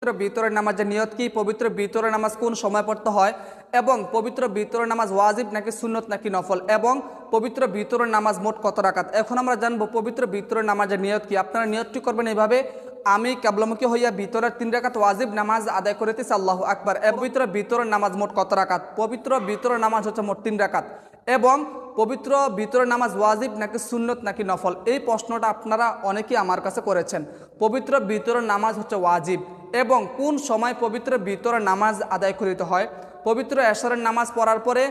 পবিত্র ভিতরের নামাজের নিয়ত কি, পবিত্র ভিতরের নামাজ কোন সময় পড়তে হয়, এবং পবিত্র ভিতরের নামাজ ওয়াজিব নাকি সুন্নত নাকি নফল, এবং পবিত্র ভিতরের নামাজ মোট কত রাকাত। এখন আমরা জানবো পবিত্র ভিতরের নামাজের নিয়ত কি। আপনারা নিয়তটি করবেন এইভাবে: আমি ক্যাবলামুখী হইয়া ভিতরের 3 রাকাত ওয়াজিব নামাজ আদায় করিতেছি, আল্লাহু আকবার। পবিত্র ভিতরের নামাজ মোট কত রাকাত? পবিত্র ভিতরের নামাজ হচ্ছে মোট 3 রাকাত। এবং পবিত্র ভিতরের নামাজ ওয়াজিব নাকি সুন্নত নাকি নফল, এই প্রশ্নটা আপনারা অনেকেই আমার কাছে করেছেন। পবিত্র ভিতরের নামাজ হচ্ছে ওয়াজিব। এবং কোন সময় পবিত্র ভিতরের নামাজ আদায় করিতে হয়? পবিত্র এশারের নামাজ পড়ার পরে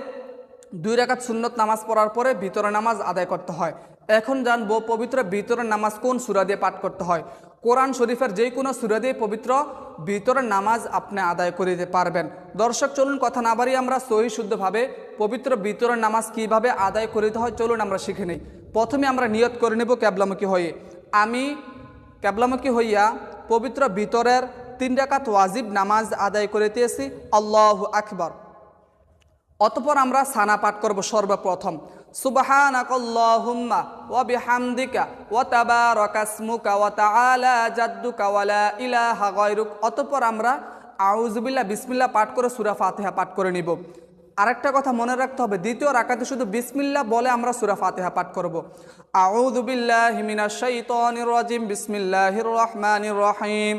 2 রাকাত সুন্নত নামাজ পড়ার পরে ভিতরের নামাজ আদায় করতে হয়। এখন জানবো পবিত্র ভিতরের নামাজ কোন সূরা দিয়ে পাঠ করতে হয়। কোরআন শরীফের যে কোনো সূরা দিয়ে পবিত্র ভিতরের নামাজ আপনি আদায় করিতে পারবেন। দর্শক, চলুন কথা না বাড়িয়ে আমরা সহি শুদ্ধভাবে পবিত্র ভিতরের নামাজ কিভাবে আদায় করিতে হয় চলুন আমরা শিখে নিই। প্রথমে আমরা নিয়ত করে নেব ক্যাবলামুখী হয়ে। আমি ক্যাবলামুখী হইয়া পবিত্র ভিতরের 3 রাকাত ওয়াজিব নামাজ আদায় করিতেছি, আল্লাহু আকবার। অতঃপর আমরা সানা পাঠ করব সর্বপ্রথম, সুবহানাকাল্লাহুম্মা ওয়া বিহামদিকা ওয়া তাবারাকাসমুকা ওয়া তাআলা জাদ্দুকা ওয়া লা ইলাহা গায়রুক। অতঃপর আমরা আউযুবিল্লাহ বিসমিল্লাহ পাঠ করে সূরা ফাতিহা পাঠ করে নিব। আরেকটা কথা মনে রাখতে হবে, দ্বিতীয় রাকাতে শুধু বিসমিল্লাহ বলে আমরা সূরা ফাতিহা পাঠ করব। আউযু বিল্লাহি মিনাশ শাইতানির রাজিম, বিসমিল্লাহির রহমানির রহিম,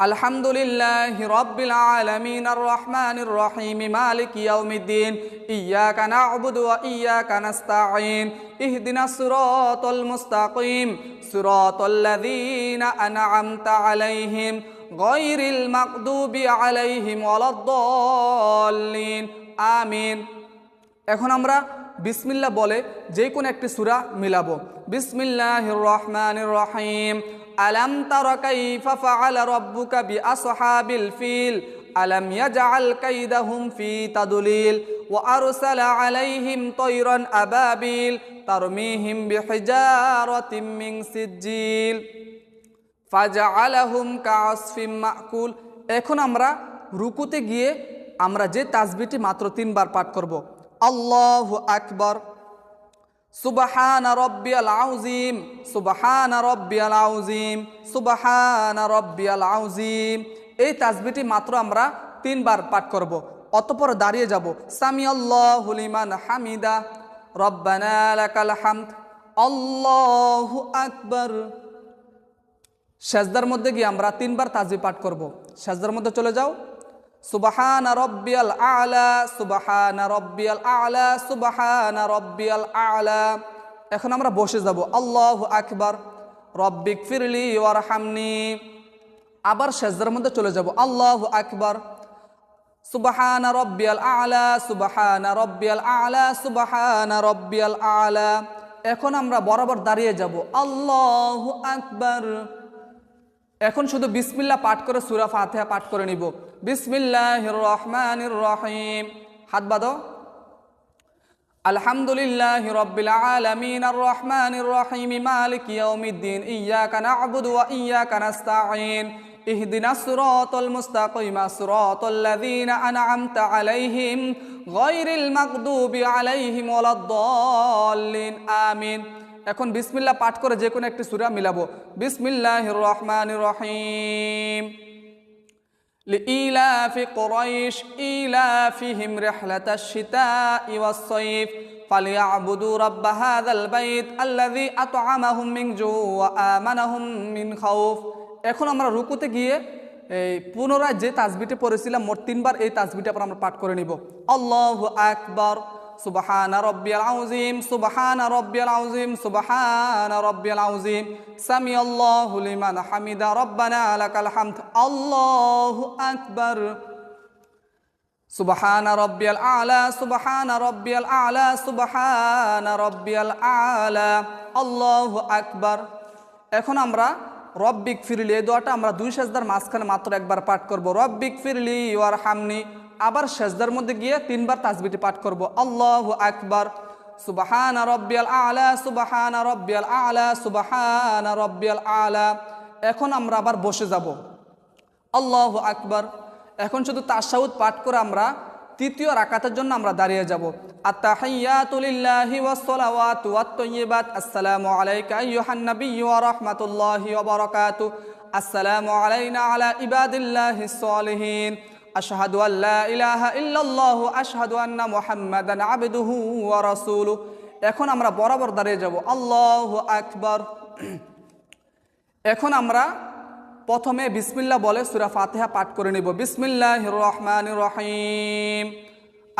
আলহামদুলিল্লাহি রাব্বিল আলামিন আর রহমানির রহিম মালিকি ইয়াউমিদ্দিন ইয়্যাকা না'বুদু ওয়া ইয়্যাকা নাস্তাঈন ইহদিনাস সিরাতাল মুস্তাকিম সিরাতাল লাযীনা আন'আমতা আলাইহিম গায়রিল মাগদুবি আলাইহিম ওয়ালাদ-দাল্লিন আমিন। এখন আমরা বিসমিল্লাহ বলে যে কোনো একটি সূরা মিলাবো। বিসমিল্লাহির রহমানির রহিম, আলাম তারা কাইফা ফাআলা রাব্বুকা বিআসহাবিল ফিল আলাম ইয়াজআল কাইদাহুম ফি তাদলিল ওয়া আরসালা আলাইহিম তায়রান আবাবিল তারমিহিম বিহিজারাতিম মিন সিজ্জিল ফাজআলাহুম কাআসফিম মাকুল। এখন আমরা রুকুতে গিয়ে আমরা যে তাসবিহটি মাত্র 3 বার পাঠ করব, আল্লাহু আকবার, সুবহান রাব্বিয়াল আযীম, সুবহান রাব্বিয়াল আযীম, সুবহান রাব্বিয়াল আযীম। এই তাসবিহটি মাত্র আমরা 3 বার পাঠ করব। অতঃপর দাঁড়িয়ে যাব, সামিআল্লাহু লিমান হামিদা, রব্বানা লাকাল হামদ, আল্লাহু আকবার। সেজদার মধ্যে গিয়ে আমরা 3 বার তাসবিহ পাঠ করব। সেজদার মধ্যে চলে যাও, সুবহান রাব্বিয়াল আ'লা, সুবহান রাব্বিয়াল আ'লা, সুবহান রাব্বিয়াল আ'লা। এখন আমরা বসে যাব, আল্লাহু আকবার, রব্বিগফিরলি ওয়ারহামনি। আবার সেজদার মধ্যে চলে যাব, আল্লাহু আকবার, সুবহান রাব্বিয়াল আ'লা, সুবহান রাব্বিয়াল আ'লা, সুবহান রাব্বিয়াল আ'লা। এখন আমরা বরাবর দাঁড়িয়ে যাব, আল্লাহু আকবার। এখন শুধু বিসমিল্লাহ পাঠ করে সূরা ফাতিহা পাঠ করে নিব। বিসমিল্লাহির রহমানির রহিম, হাত বাঁধো। আলহামদুলিল্লাহি রাব্বিল আলামিন আর রহমানির রহিম মালিকি ইয়াউমিদ্দিন ইয়্যাকা না'বুদু ওয়া ইয়্যাকা নাস্তাঈন ইহদিনাস সিরাতাল মুস্তাকিম সিরাতাল লাযীনা আন'আমতা আলাইহিম গায়রিল মাগদুবি আলাইহিম ওয়ালাদ-দাল্লিন আমিন। এখন বিসমিল্লাহ পাঠ করে যে কোনো একটি সূরা মিলাবো। বিসমিল্লাহির রহমানির রহিম, লিইলাফি কুরাইশ ইলাফিহিম রিহলাতাশ শিতাই ওয়াস সাইফ ফালিয়াবুদু রাব্ব হাযাল বাইত আল্লাযী আত'আমাহুম মিন জু' ওয়া আমানাহুম মিন খাউফ। এখন আমরা রুকুতে গিয়ে এই পুনরায় যে তাসবিহটি পড়েছিলাম মোট 3 বার, এই তাসবিহটি আমরা পাঠ করে নিব, আল্লাহু আকবার, সুবহান রাব্বিয়াল আযীম, সুবহান রাব্বিয়াল আযীম, সুবহান রাব্বিয়াল আযীম, সামিআল্লাহু লিমান হামিদা, রব্বানা লাকাল হামদ, আল্লাহু আকবার, সুবহান রাব্বিয়াল আ'লা, সুবহান রাব্বিয়াল আ'লা, সুবহান রাব্বিয়াল আ'লা, আল্লাহু আকবার। এখন আমরা রব্বিগফিরলি এই দোয়াটা আমরা 2 সেজদার মাঝখানে মাত্র একবার পাঠ করব, রব্বিগফিরলি ওয়ারহামনি। আবার সেজদার মধ্যে গিয়ে 3 বার তাসবিহটি পাঠ করব, আল্লাহু আকবার, সুবহান রাব্বিয়াল আ'লা, সুবহান রাব্বিয়াল আ'লা, সুবহান রাব্বিয়াল আ'লা। এখন আমরা আবার বসে যাব, আল্লাহু আকবার। এখন শুধু তাশাহুদ পাঠ করে আমরা তৃতীয় রাকাতের জন্য আমরা দাঁড়িয়ে যাব, আত-তাহিয়াতু লিল্লাহি ওয়াস সালাওয়াতু ওয়াত তাইয়্যিবাত, আসসালামু আলাইকা আইয়ুহান নাবিয়্যু ওয়া রাহমাতুল্লাহি ওয়া বারাকাতুহু, আসসালামু আলাইনা আলা ইবাদিল্লাহিস সালিহিন, আশহাদু আল্লা ইলাহা ইল্লাল্লাহু আশহাদু আন্না মুহাম্মাদান আবদুহু ওয়া রাসূলুহু। এখন আমরা বরাবর দাঁড়িয়ে যাব, আল্লাহু আকবার। এখন আমরা প্রথমে বিসমিল্লাহ বলে সূরা ফাতিহা পাঠ করে নিব। বিসমিল্লাহির রহমানির রহিম,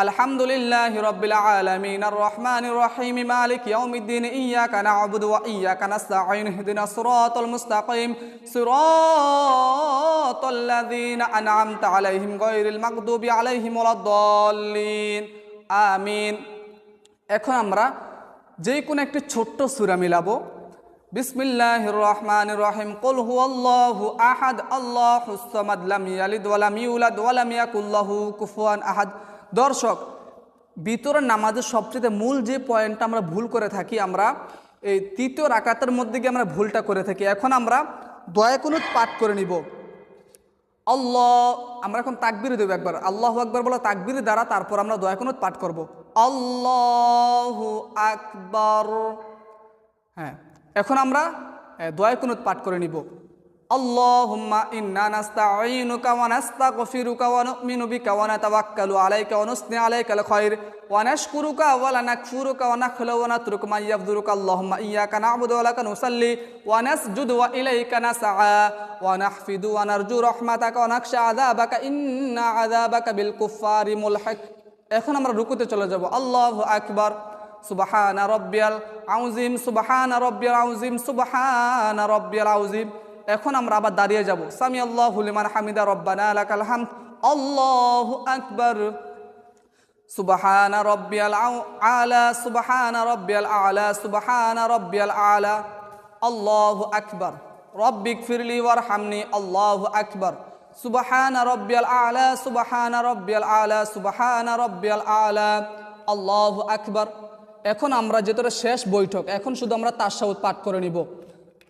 আলহামদুলিল্লাহি রাব্বিল আলামিন, আর রহমানির রহিম, মালিক ইয়াউমিদ্দিন, ইয়্যাকা না'বুদু ওয়া ইয়্যাকা নাস্তাঈন, ইহদিনাস সিরাতাল মুস্তাকিম, সিরাতাল লাযীনা আন'আমতা আলাইহিম গায়রিল মাগদুবি আলাইহিম ওয়ালাদ-দাল্লিন, আমিন। এখন আমরা যে কোনো একটি ছোট্ট সূরা মিলাবো। বিসমিল্লাহির রহমানির রহিম, কুল হুয়াল্লাহু আহাদ, আল্লাহুস সামাদ, লাম ইয়ালিদ ওয়া লাম ইউলাদ ওয়া লাম ইয়াকুল লাহু কুফুয়ান আহাদ। দর্শক, ভিতরের নামাজের সবচেয়ে মূল যে পয়েন্টটা আমরা ভুল করে থাকি, আমরা এই তৃতীয় রাকাতের মধ্যে গিয়ে আমরা ভুলটা করে থাকি। এখন আমরা দোয়া কুনুত পাঠ করে নিব। আল্লাহ, আমরা এখন তাকবীর দেব একবার, আল্লাহু আকবার বলা তাকবীর দ্বারা, তারপর আমরা দোয়া কুনুত পাঠ করব। আল্লাহু আকবার। হ্যাঁ, এখন আমরা দোয়া কুনুত পাঠ করে নিব। আল্লাহুম্মা ইন্না নাস্তাঈনুকা ওয়া নাস্তাগফিরুকা ওয়া নু'মিনু বিকা ওয়া নাতাওয়াক্কালু আলাইকা ওয়া নুসনি আলাইকাল খায়র ওয়া নাশকুরুকা ওয়া লা নাকফুরুকা ওয়া নাখলু ওয়া নাতরুকু মা ইয়াফযুরুকা। আল্লাহুম্মা ইয়্যাকা না'বুদু ওয়া লাকা নুসাল্লি ওয়া নাসজুদু ওয়া ইলাইকা নাসআ ওয়া নাহফিদু ওয়া নারজু রাহমাতাকা ওয়া নাখশা আযাবাকা ইন্না আযাবাকা বিল কুফফারি মুলহিক। এখন আমরা রুকুতে চলে যাব। আল্লাহু আকবার। সুবহানা রাব্বিয়াল আযীম, সুবহানা রাব্বিয়াল আযীম, সুবহানা রাব্বিয়াল আযীম। এখন আমরা আবার দাঁড়িয়ে যাব। সামি আল্লাহু লিমান হামিদা, রব্বানা লাকাল হামদ, আল্লাহু আকবার। সুবহানা রাব্বিয়াল আলা, সুবহানা রাব্বিয়াল আলা, সুবহানা রাব্বিয়াল আলা, আল্লাহু আকবার। রব্বিগফিরলি ওয়ারহামনি, আল্লাহু আকবার। সুবহানা রাব্বিয়াল আলা, সুবহানা রাব্বিয়াল আলা, সুবহানা রাব্বিয়াল আলা, আল্লাহু আকবার। এখন আমরা যেটা শেষ বৈঠক, এখন শুধু আমরা তাশাহুদ পাঠ করে নিব।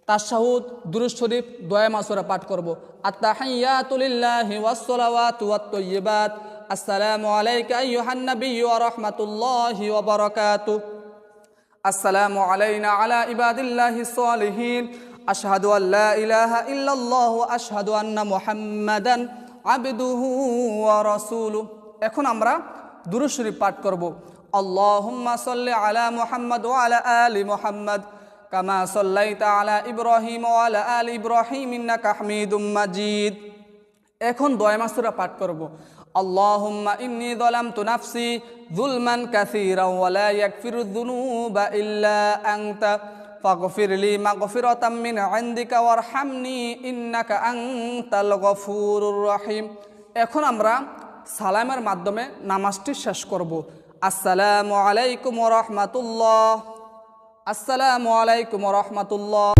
তাশাহুদ, দুরূদ শরীফ, দোয়া মাসুরা পাঠ করব। আত-তাহিয়াতু লিল্লাহি ওয়াস-সালাওয়াতু ওয়াত-তাইয়্যিবাত, আসসালামু আলাইকা আইয়ুহান নাবিয়্যু ওয়া রাহমাতুল্লাহি ওয়া বারাকাতুহু, আসসালামু আলাইনা আলা ইবাদিল্লাহিস সালিহিন, আশহাদু আল্লা ইলাহা ইল্লাল্লাহু ওয়া আশহাদু আন্না মুহাম্মাদান আবদুহু ওয়া রাসূলুহু। এখন আমরা দুরূদ শরীফ পাঠ করব। আল্লাহুম্মা সাল্লি আলা মুহাম্মাদ ওয়া আলা আলি মুহাম্মাদ কামা সাল্লাইতা আলা ইব্রাহিম ওয়া আলা আলি ইব্রাহিম ইন্নাকা হামিদুম মাজিদ। এখন দোয়া মাসুরা পাঠ করব। আল্লাহুম্মা ইন্নী যালামতু নাফসি যুলমান কাসীরান ওয়া লা ইয়াগফিরুয যুনুবা ইল্লা আনতা ফাগফিরলি মাগফিরাতাম মিন ইনদিকা ওয়ারহামনি ইন্নাকা আনতাল গফুরুর রহিম। এখন আমরা সালামের মাধ্যমে নামাজটি শেষ করব। আসসালামু আলাইকুম ওয়া রাহমাতুল্লাহ, আসসালামু আলাইকুম ওয়া রাহমাতুল্লাহ।